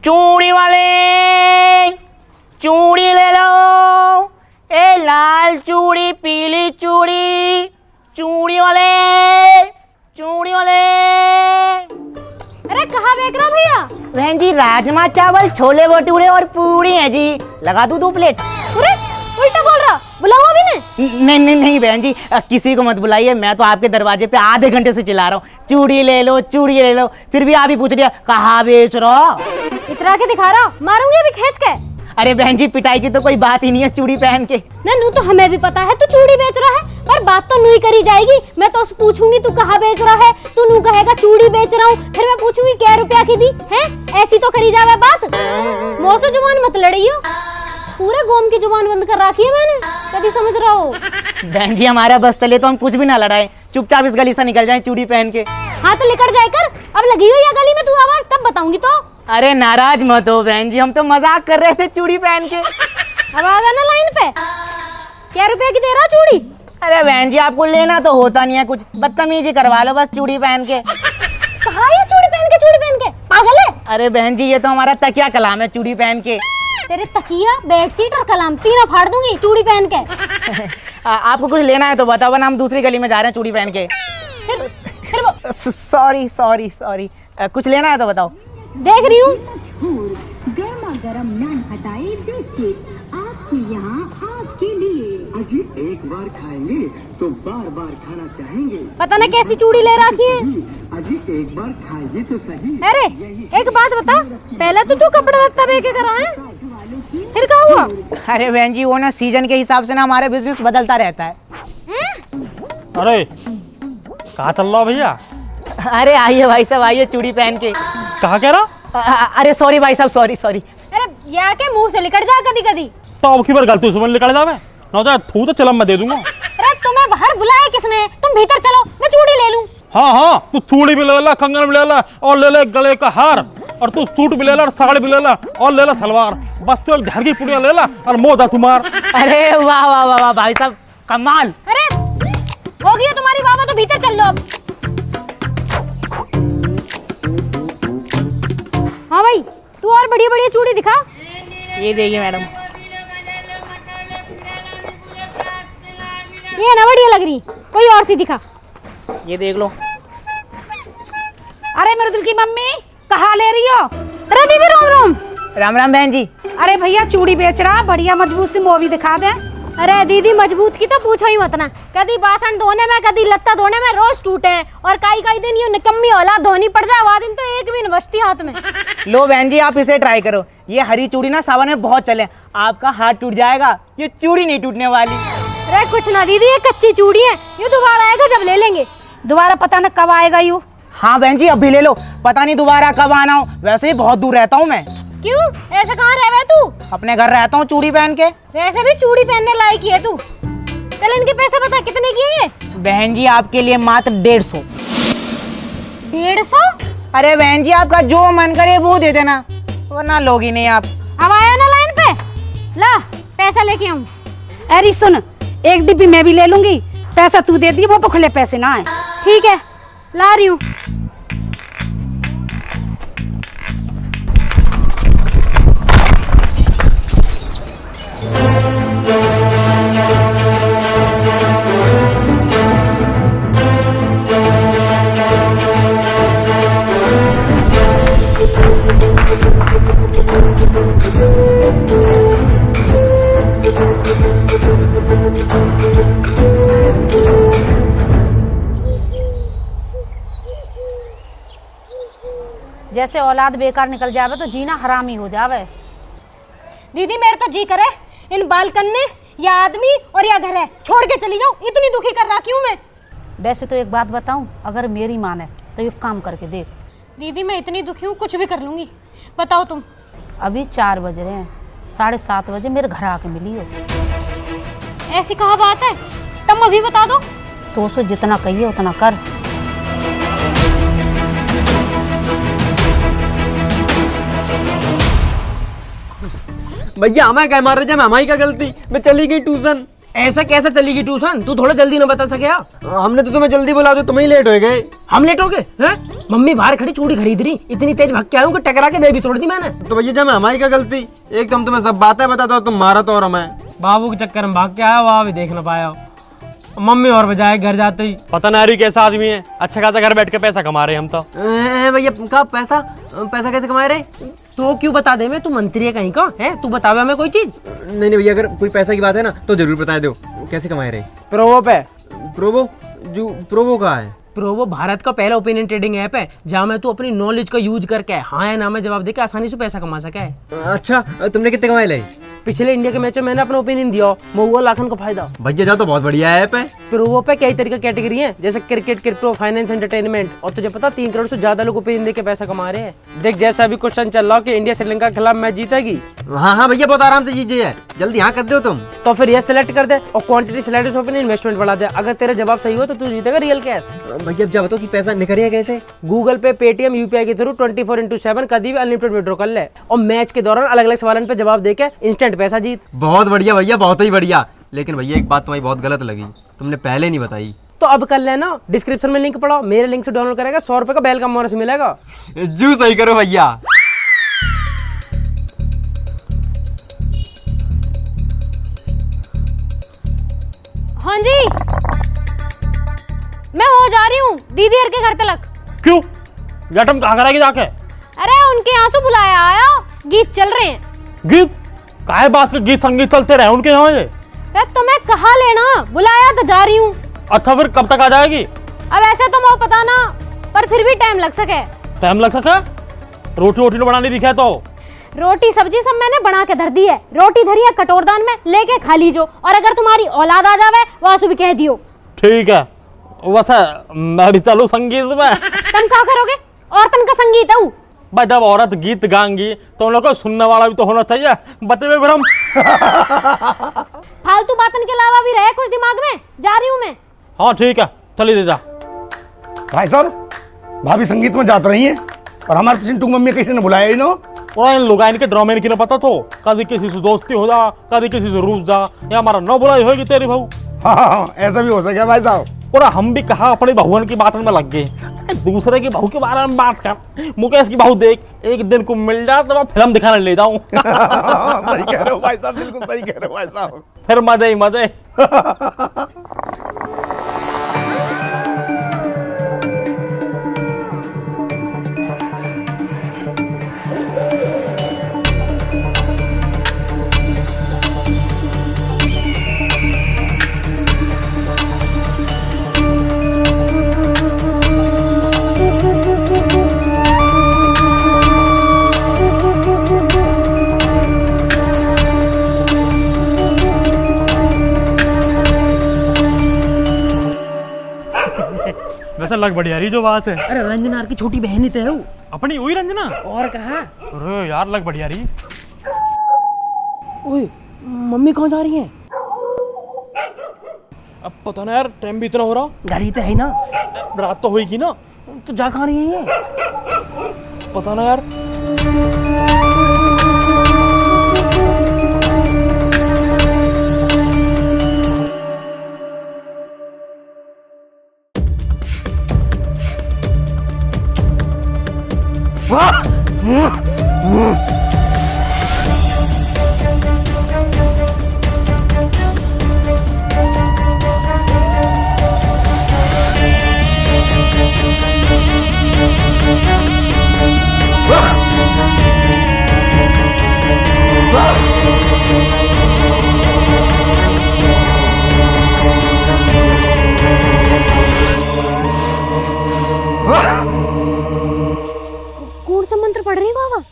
चूड़ी वाले चूड़ी ले लो, ए लाल चूड़ी पीली चूड़ी, चूड़ी वाले चूड़ी वाले। अरे कहाँ बेच रहा भैया? बहन जी राजमा चावल छोले भटूरे और पूरी है जी, लगा दूं 2 प्लेट? अरे उल्टा बोल रहा, बुलाओ अभी ने। नहीं नहीं नहीं बहन जी, किसी को मत बुलाइए, मैं तो आपके दरवाजे पे आधे घंटे से चिल्ला रहा हूँ चूड़ी ले लो चूड़ी ले लो, फिर भी आप ही पूछ रही कहाँ बेच रहा। इतरा के दिखा रहा, मारूंगी अभी खींच के। अरे बहन जी पिटाई की तो कोई बात ही नहीं है चूड़ी पहन के। नू तो हमें भी पता है तू चूड़ी बेच रहा है, पर बात तो नू ही करी जाएगी। मैं तो पूछूंगी तू कहाँ बेच रहा है, तू नू कहेगा चूड़ी बेच रहा हूँ, फिर मैं पूछूंगी क्या रुपया की दी है। ऐसी तो करी जावे बात, मुँह से जुबान मत लड़ियो। पूरे गोम की जुबान बंद कर रखी है मैंने, कभी समझ रहा हो? बहन जी हमारा बस चले तो हम कुछ भी ना लड़ाए, चुपचाप इस गली से निकल जाएं चूड़ी पहन के। हाँ तो निकल जाए कर, अब लगी हुई है गली में तू आवाज, तब बताऊंगी तो। अरे नाराज मत हो बहन जी, हम तो मजाक कर रहे थे चूड़ी पहन के। अब आ गया ना लाइन पे, क्या रुपए की दे रहा चूड़ी? अरे बहन जी आपको लेना तो होता नहीं है कुछ, बदतमीजी करवा लो बस चूड़ी पहन के। कहाँ है चूड़ी पहन के पागल है? अरे बहन जी ये तो हमारा तकिया कलाम है चूड़ी पहन के। तेरे तकिया बेडशीट और कलाम तीनों फाड़ दूंगी चूड़ी पहन के। आपको कुछ लेना है तो बताओ, वरना हम दूसरी गली में जा रहे हैं चूड़ी पहन के। सॉरी सॉरी सॉरी, कुछ लेना है तो बताओ। देख रही हूँ गर्मा गर्म नान हटाए देखिए आपके यहाँ आपके लिए। अजी एक बार खाएंगे तो बार बार खाना चाहेंगे। पता ना कैसी चूड़ी ले रखी है। अजी एक बार खाइए तो सही। अरे एक बात बता, पहले तो तू कपड़ा लत्ता बेचे करा है, फिर क्या हुआ? अरे बहन जी वो ना सीजन के हिसाब से ना हमारे बिजनेस बदलता रहता है। अरे कहाँ चल रहा भैया? अरे आइए भाई साहब आइए चूड़ी पहन के। कहाँ कह रहा? अरे सॉरी भाई साहब सॉरी सॉरी। अरे या के मुंह से निकल जा कदी कदी। तो अब की बार गलती सुबह निकल जावे ना, तो थू तो चलम मैं दे दूंगा। अरे तुम्हें बाहर बुलाया किसने? तुम भीतर चलो, मैं चूड़ी ले लूं। हाँ हाँ तू चूड़ी भी ले ला, कंगन भी ले ला, और ले ले गले का हार, और तू सूट भी ले ला, और साड़ी भी ले ला, और ले ला सलवार, बस तो घर की पुड़िया ले ला और मोजा तुम्हार। अरे वाह वाह वाह वाह भाई साहब कमाल। अरे हो गया तुम्हारी बाबा, तो भीतर चल लो अब। हाँ भाई तू और बढ़िया बढ़िया चूड़ी दिखा। ये देखिए मैडम, ये ना बढ़िया लग रही, कोई और सी दिखा। ये देख लो। अरे मेरे दिल की मम्मी कहाँ ले रही हो? अरे दीदी रोम रोम। राम राम बहन जी। अरे भैया चूड़ी बेच रहा, बढ़िया मजबूत सी मूवी दिखा दे। अरे दीदी मजबूत की तो पूछो ही मत ना, कभी बासन धोने में कभी लत्ता धोने में रोज टूटे, और काई दिन ये निकम्मी औलाद धोनी पड़ जाए, वह दिन तो एक भी न बचती हाथ में। लो बहन जी आप इसे ट्राई करो, ये हरी चूड़ी ना सावन में बहुत चले, आपका हाथ टूट जाएगा, ये चूड़ी नहीं टूटने वाली। अरे कुछ ना दीदी, ये कच्ची चूड़ी है, ये दोबारा आएगा जब ले लेंगे। दोबारा पता न कब आएगा यू। हाँ बहन जी अभी ले लो, पता नहीं दोबारा कब आना हो, वैसे ही बहुत दूर रहता हूँ मैं। क्यों ऐसे कहाँ रहे तू? अपने घर रहता हूँ चूड़ी पहन के। वैसे भी चूड़ी पहनने लायक ही है तू। चल इनके पैसे बता कितने की है ये? बहन जी आपके लिए मात्र 150। 150? अरे बहन जी आपका जो मन करे वो दे देना, वरना लोगी नहीं आप। अब आया ना लाइन पे, ला पैसा लेके आऊं। अरे सुन, एक डिब्बी मैं भी ले लूंगी, पैसा तू दे दिए, वो पखले पैसे ना आए। ठीक है ला रही हूँ। जैसे औलाद बेकार निकल जावे तो जीना हराम ही हो जावे। दीदी मेरे तो जी करे इन बालकन्ने या आदमी और या घर है छोड़ के चली जाऊं, इतनी दुखी कर रखी हूँ मैं। वैसे तो एक बात बताऊं, अगर मेरी माने तो ये काम करके देख। दीदी मैं इतनी दुखी हूँ, कुछ भी कर लूंगी, बताओ तुम। अभी 4 बज रहे हैं, 7:30 बजे मेरे घर आके मिली हो। ऐसी कहा बात है, तुम अभी बता दो। तो उसको जितना कहिए उतना कर। भैया हमें क्या मार रहे थे, हमारी क्या गलती, मैं चली गई ट्यूशन। ऐसा कैसे चलेगी ट्यूशन? तू थोड़ा जल्दी ना बता सके? हमने तो तुम्हें जल्दी बोला, तो तुम ही लेट हो गए। हम लेट हो गए हैं? मम्मी बाहर खड़ी चूड़ी खरीद रही, इतनी तेज भाग के आऊँ कि टकरा के बेबी तोड़ दी मैंने। तो भैया जब हमारी क्या गलती? एक तुम तुम्हें सब बातें बताता हो, तुम मारा तो और हमें। बाबू के चक्कर में भाग के आया, वहाँ भी देख ना पाया। मम्मी और बजाय घर जाते ही। पता नहीं कैसा आदमी है, अच्छा खासा घर बैठ के पैसा कमा रहे हैं हम तो। भैया का पैसा कैसे कमाए रहे? तो क्यों बता दे, मैं तू मंत्री है कहीं का है? तू बतावे हमें कोई चीज। नहीं भैया, अगर कोई पैसा की बात है ना तो जरूर बता दो, कैसे कमाए रहे? प्रोवो पे। प्रोवो? जो प्रोवो का है? प्रोवो भारत का पहला ओपिनियन ट्रेडिंग ऐप है, जहाँ में तू अपनी नॉलेज का यूज करके हाँ या ना में जवाब देके आसानी से पैसा कमा सके है। अच्छा, तुमने कितने कमाए ले? पिछले इंडिया के मैच में मैंने अपना ओपिनियन दिया, महुआ लाखन का फायदा। भैया जाओ, तो बहुत बढ़िया ऐप है। प्रोवो पे कई तरह की कैटेगरी है, जैसे क्रिकेट, क्रिप्टो, फाइनेंस, एंटरटेनमेंट। और तुझे पता 3 करोड़ से ज्यादा लोग ओपिनियन देके पैसा कमा रहे हैं। देख जैसा अभी क्वेश्चन चल रहा कि इंडिया श्रीलंका के खिलाफ मैच जीतेगी। हाँ भैया, बहुत आराम से जीजिए, जल्दी हाँ कर दो तुम। तो फिर ये सिलेक्ट कर दे और क्वांटिटी सिलेक्ट से अपनी इन्वेस्टमेंट बढ़ा दे। अगर तेरा जवाब सही हो तो तू जीतेगा रियल कैश। भैया अब बताओ कि पैसा निकलेगा कैसे? गूगल पे, पेटीएम, यूपीआई के थ्रू 24/7 कभी भी अनलिमिटेड विड्रॉ कर ले और मैच के दौरान अलग अलग सवालों पे जवाब देके इंस्टेंट पैसा जीत। बहुत बढ़िया भैया, बहुत ही बढ़िया। लेकिन भैया एक बात तुम्हारी बहुत गलत लगी, तुमने पहले नहीं बताई। तो अब कर लेना, डिस्क्रिप्शन में लिंक पढ़ाओ, मेरे लिंक से डाउनलोड करेगा, 100 रुपए का वेलकम बोनस मिलेगा। जू सही करो भैया। हाँ जी, मैं हो जा रही हूँ दीदी हर के घर तक। क्यों? गैटम कहाँ कराएगी जाके? अरे उनके यहाँ से बुलाया आया, गीत चल रहे हैं। गीत? काहे बात के गीत संगीत चलते रहे उनके यहाँ ये? तुम्हें कहा लेना, बुलाया तो जा रही हूँ। अच्छा फिर कब तक आ जाएगी? अब ऐसे तो मुझे पता ना, पर फिर भी टाइम लग सके। टाइम लग सके? रोटी वोटी तो बनानी दिखे तो? रोटी सब्जी सब मैंने बना के धर दी है। रोटी धरी है कटोरदान में, लेके खा लीजो। और अगर तुम्हारी औलाद आ जावे वहां भी कह दियो। ठीक है, वैसे मैं भी चलूं संगीत में। तुम क्या करोगे? औरतन का संगीत है भाई, जब औरत गीत गाएंगी तो उन लोग को सुनने वाला भी तो होना चाहिए। बते हुए भ्रम। फालतू बातन के अलावा भी रहे कुछ दिमाग में। जा रही हूँ मैं। हाँ ठीक है, चली दे जा। भाई साहब, भाभी संगीत में जात रही हैं और हमारे चिंटू मम्मी किसी ने बुलाया ही ना। और इन लोग इनके ड्रामे इनकी ना पता तो कभी किसी से दोस्ती हो जा, कभी किसी से रूठ जा, या हमारा न बुलाई होगी तेरी बहू। हाँ, ऐसा भी हो सके भाई साहब। और हम भी कहा अपने बहुवन की बात में लग गए, दूसरे की बहू के बारे में बात कर। मुकेश की बहू देख, एक दिन को मिल जाए तो मैं फिल्म दिखाने ले जाऊं। सही कह रहे हो भाई साहब, बिल्कुल सही कह रहे हो भाई साहब। फिर मजे ही मजे। वैसे लग बढ़िया रही जो बात है। अरे रंजना की छोटी बहन ही तो है वो। अपनी हुई रंजना? और कहा? अरे यार लग बढ़िया रही। ओए, मम्मी कहाँ जा रही है? अब पता ना यार, टाइम भी इतना हो रहा। गाड़ी तो है ना, रात तो होगी ना। तो जा कहाँ रही है ये? पता ना यार। कौन सा मंत्र पढ़ रही बाबा?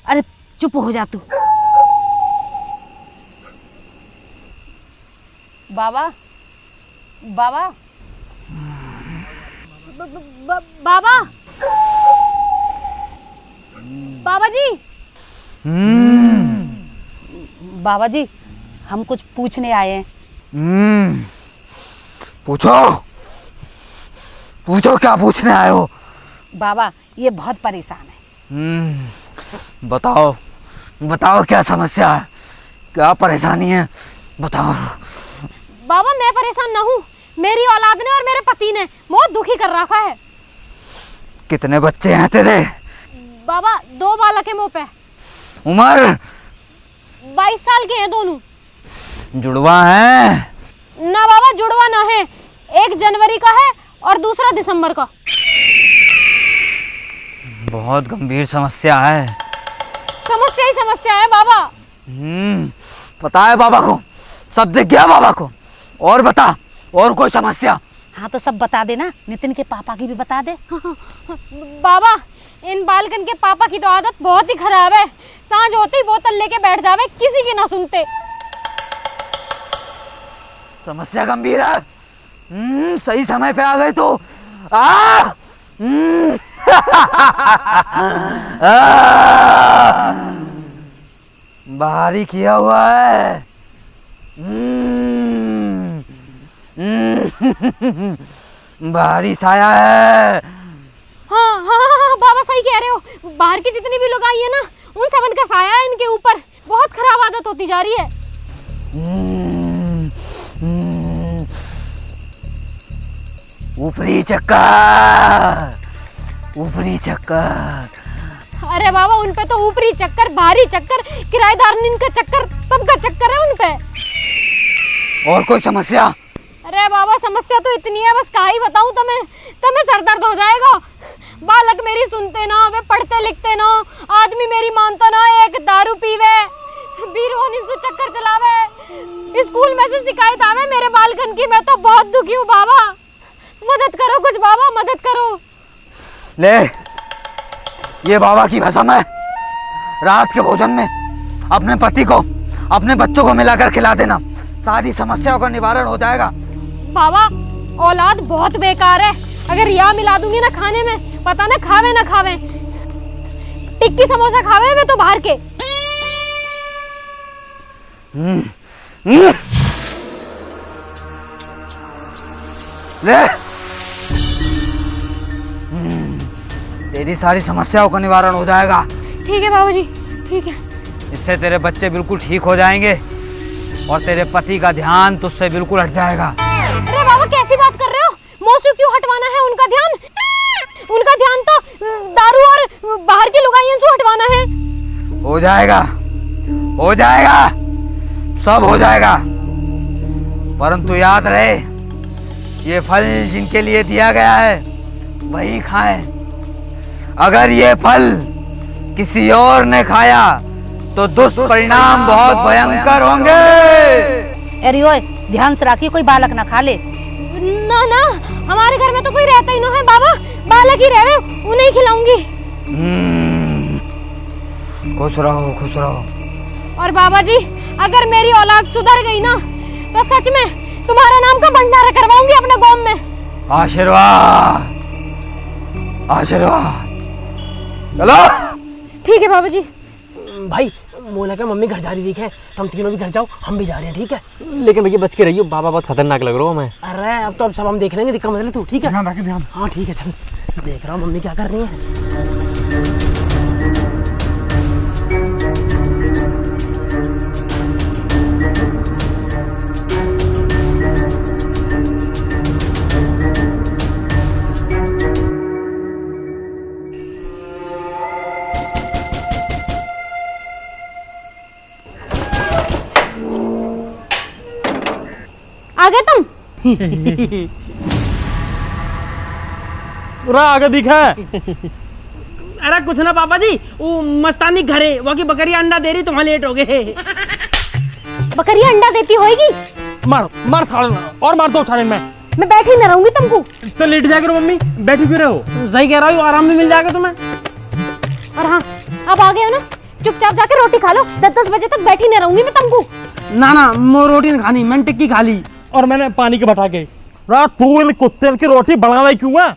अरे चुप हो जा तू। बाबा, बाबा, बाबा, बाबा जी। बाबा जी, हम कुछ पूछने आए हैं। पूछो पूछो, क्या पूछने आए हो? बाबा, ये बहुत परेशान है। बताओ बताओ, क्या समस्या है, क्या परेशानी है, बताओ। बाबा मैं परेशान न हूँ, मेरी औलाद ने और मेरे पति ने बहुत दुखी कर रखा है। कितने बच्चे हैं तेरे? बाबा 2 बालक है मुँह पे। उम्र? 22 साल के हैं दोनों। जुड़वा है? ना बाबा जुड़वा ना है, 1 जनवरी का है और दूसरा दिसंबर का। बहुत गंभीर समस्या है। समस्या ही समस्या है बाबा। पता है बाबा को, सब दिख गया बाबा को। और बता, और कोई समस्या? हाँ तो सब बता देना, नितिन के पापा की भी बता दे। बाबा इन बालकन के पापा की तो आदत बहुत ही खराब है, सांझ होते ही बोतल लेके बैठ जावे, किसी की ना सुनते। समस्या गंभीर है। सही समय पे आ गए तो। बाहरी किया हुआ है। बाहरी साया है। हाँ हाँ हाँ बाबा सही कह रहे हो, बाहर की जितनी भी लोग आई है ना, उन सबन का साया है इनके ऊपर। बहुत खराब आदत होती जा रही है। ऊपरी चक्कर, ऊपरी चक्कर। अरे बाबा उन पे तो ऊपरी चक्कर, बाहरी चक्कर, किराएदार का चक्कर, सबका चक्कर है उन पे। और कोई समस्या? अरे बाबा समस्या तो इतनी है, बस क्या ही बताऊं तुम्हें सर दर्द हो जाएगा। बालक मेरी सुनते ना, वे पढ़ते लिखते ना, आदमी मेरी मानता ना, एक दारू पीवे, बीरवन इनसे चक्कर चलावे, स्कूल में से शिकायत आवे मेरे बालकन की। मैं तो बहुत दुखी हूँ बाबा, मदद करो कुछ बाबा, मदद करो। ले ये बाबा की भसम है, रात के भोजन में अपने पति को, अपने बच्चों को मिलाकर खिला देना, सारी समस्याओं का निवारण हो जाएगा। बाबा औलाद बहुत बेकार है, अगर यह मिला दूंगी ना खाने में, पता ना खावे ना खावे, टिक्की समोसा खावे वे तो बाहर के। ले तेरी सारी समस्याओं का निवारण हो जाएगा। ठीक है बाबूजी, ठीक है। इससे तेरे बच्चे बिल्कुल ठीक हो जाएंगे और तेरे पति का ध्यान तुझसे बिल्कुल हट जाएगा। अरे बाबा कैसी बात कर रहे हो, मौसू क्यों हटवाना है उनका ध्यान? उनका ध्यान तो दारू और बाहर की लुगाइयों से हटवाना है। हो जाएगा, हो जाएगा, सब हो जाएगा। परंतु याद रहे, ये फल जिनके लिए दिया गया है वही खाएं। अगर ये फल किसी और ने खाया तो दुष्परिणाम बहुत भयंकर होंगे। अरे ओए ध्यान से रखिए, कोई बालक ना खा ले। ना ना हमारे घर में तो कोई रहता ही ना है बाबा, बालक ही रहे, उन्हें ही खिलाऊंगी। खुश रहो, खुश रहो। और बाबा जी अगर मेरी औलाद सुधर गई ना, तो सच में तुम्हारे नाम का भंडारा करवाऊंगी अपने गांव में। आशीर्वाद, आशीर्वाद। चलो ठीक है बाबा जी। भाई मोला का मम्मी घर जा रही है, तुम तीनों भी घर जाओ, हम भी जा रहे हैं, ठीक है? लेकिन भैया बच के रहियो, बाबा बहुत खतरनाक लग रहा हूँ मैं। अरे अब तो अब सब हम देख लेंगे, दिक्कत मत ले तू, ठीक है? ध्यान रखे, ध्यान। हाँ ठीक है, चल देख रहा हूँ मम्मी क्या कर रही है। आ गए तुम? पूरा आगे दिखा। अरे कुछ ना पापा जी, वो मस्तानी घरे वो की बकरी अंडा दे रही, तुम्हारे लेट हो गए। बकरियां अंडा देती होगी? मार मार साले और मार दो उठाने में। मैं बैठी न रहूंगी तुमको। तो लेट जाया करो मम्मी, बैठी क्यों रहे हो? सही कह रहा हूँ, आराम भी मिल जाएगा तुम्हें। और हाँ अब आ गए हो ना, चुपचाप जाके रोटी खा लो, 10-10 बजे तक बैठी न रहूंगी मैं तुमको। ना ना मैं रोटी नहीं खानी, मैंने टिक्की खा ली और मैंने पानी के बटा के। रात तू इन कुत्ते की रोटी बना रही क्यों है?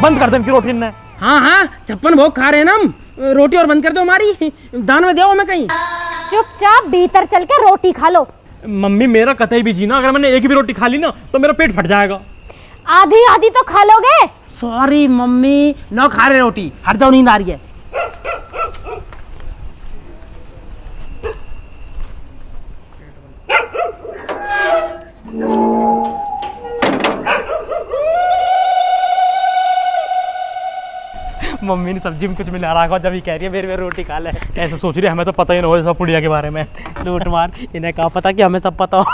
बंद कर दे इनकी रोटी ने। हाँ हाँ छप्पन भोग खा रहे हैं ना हम, रोटी और बंद कर दो हमारी, दान में दिया मैं कहीं। चुपचाप भीतर चल के रोटी खा लो। मम्मी मेरा कतई भी जीना, अगर मैंने एक भी रोटी खा ली ना तो मेरा पेट फट जाएगा। आधी आधी तो खा लोगे। सॉरी मम्मी, ना खा रहे रोटी, हट जाओ, नींद आ रही है। मम्मी ने सब्जी में कुछ मिला रखा जब ये कह रही है मेरे रोटी खा ले। ऐसे सोच रही है हमें तो पता ही ना हो सब पुड़िया के बारे में। लूट मार, इन्हें कहा पता कि हमें सब पता हो।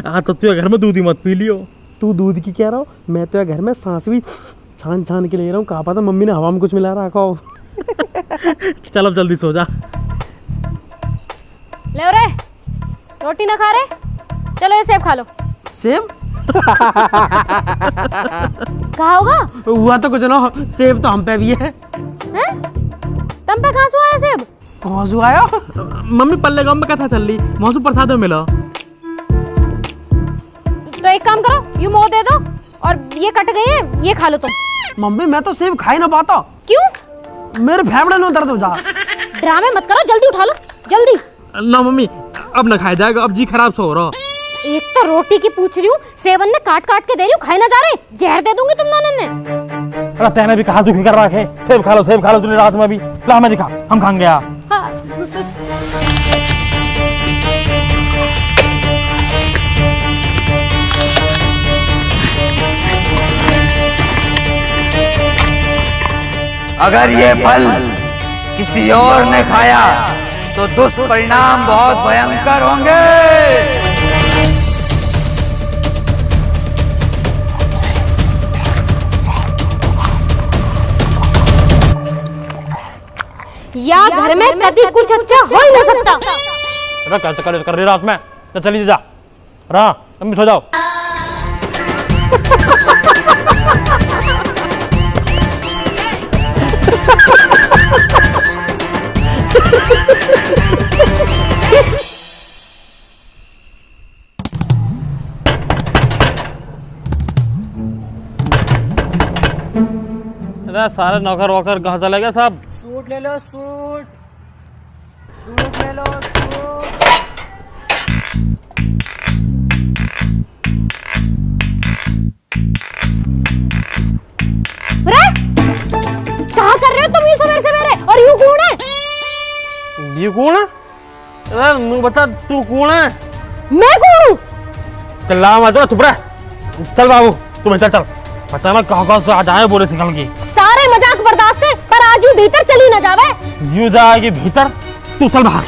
हाँ तो तू घर में दूध ही मत पी लियो। तू दूध की कह रहा हो, मैं तो घर में सांस भी छान छान के ले रहा हूँ। कहा पता मम्मी ने हवा में कुछ मिला रखा हो। चल अब जल्दी सो जा। ले रे, रोटी ना खा रहे, चलो ये सेब खा लो। सेब? कहा होगा? हुआ तो कुछ ना, सेब तो हम पे भी है। हैं? तुम पे कहाँ से आया सेब? कहाँ से आया? मम्मी पल्ले गाँव में कथा चल रही, मौसम प्रसाद में मिला। तो एक काम करो, ये मोह दे दो और ये कट गए हैं, ये खा लो तुम। मम्मी मैं तो सेब खा ही ना पाता। क्यों? मेरे फेफड़े में दर्द हो जा। ड्रामे मत करो, जल्दी उठा लो, जल्दी। ना मम्मी अब ना खाया जाएगा, अब जी खराब सा हो रहा। एक तो रोटी की पूछ रही हूँ, सेवन ने काट काट के दे रही हूँ, खाए ना जा रहे, जहर दे दूंगी तुम दोनों ने। अरे तैने भी कहा दुखी कर रहा है, सेब खा लो तूने रात में भी। ला हमें दिखा, हम खाएंगे। हाँ। अगर ये फल किसी और ने खाया तो दुष्परिणाम बहुत भयंकर होंगे। या घर में कभी कुछ अच्छा हो ही नहीं सकता। अरे कर रही रात में, तो चली जा रहा, तुम भी सो जाओ। अरे सारे नौकर वोकर कहाँ चले गए साहब? सूट ले लो, सूट ले लो, सूट। अरे क्या कर रहे हो तुम ये सवेरे? और यू कौन है? ये कौन है? अरे मुझे बता तू कौन है? मैं कौन हूँ? चल मत चुप रह। चल बाबू तू चल चल, पता ना कहाँ से आ जाए बोले सिकल की। सारे मजाक बर्दाश्त है, पर आज यू भीतर चली ना जावे। यू जाएगी भीतर, तू चल बाहर।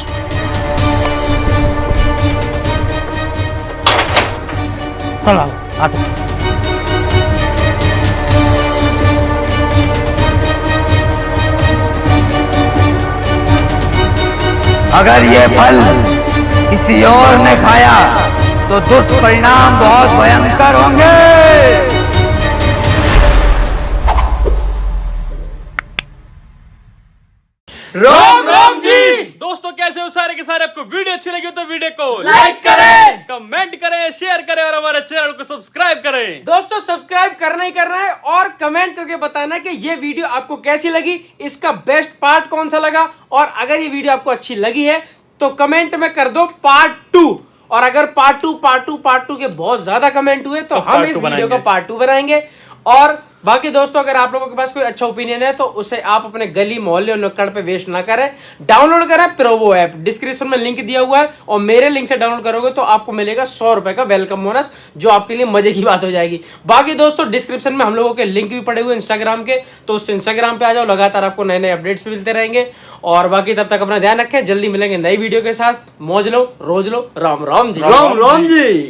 चल बाबू आ चल। अगर ये फल किसी और ने खाया तो दुष्परिणाम बहुत भयंकर होंगे। राम राम जी दोस्तों, कैसे हो सारे के सारे? आपको वीडियो अच्छी लगी हो तो वीडियो को लाइक करें, कमेंट करें, शेयर करें और हमारे चैनल को सब्सक्राइब करें। दोस्तों सब्सक्राइब करना ही करना है और कमेंट करके बताना कि ये वीडियो आपको कैसी लगी, इसका बेस्ट पार्ट कौन सा लगा। और अगर ये वीडियो आपको अच्छी लगी है तो कमेंट में कर दो पार्ट 2। और अगर पार्ट टू के बहुत ज्यादा कमेंट हुए तो हम इस वीडियो का पार्ट 2 बनाएंगे। और बाकी दोस्तों अगर आप लोगों के पास कोई अच्छा ओपिनियन है तो उसे आप अपने गली मोहल्ले और नुक्कड़ पे वेस्ट ना करें, डाउनलोड करें प्रोवो ऐप, डिस्क्रिप्शन में लिंक दिया हुआ है और मेरे लिंक से डाउनलोड करोगे तो आपको मिलेगा 100 रुपए का वेलकम बोनस, जो आपके लिए मजे की बात हो जाएगी। बाकी दोस्तों डिस्क्रिप्शन में हम लोगों के लिंक भी पड़े हुए इंस्टाग्राम के, तो उस इंस्टाग्राम पे आ जाओ, लगातार आपको नए नए अपडेट्स भी मिलते रहेंगे। और बाकी तब तक अपना ध्यान रखें, जल्दी मिलेंगे नई वीडियो के साथ। मौज लो, रोज लो, राम राम जी। राम राम जी।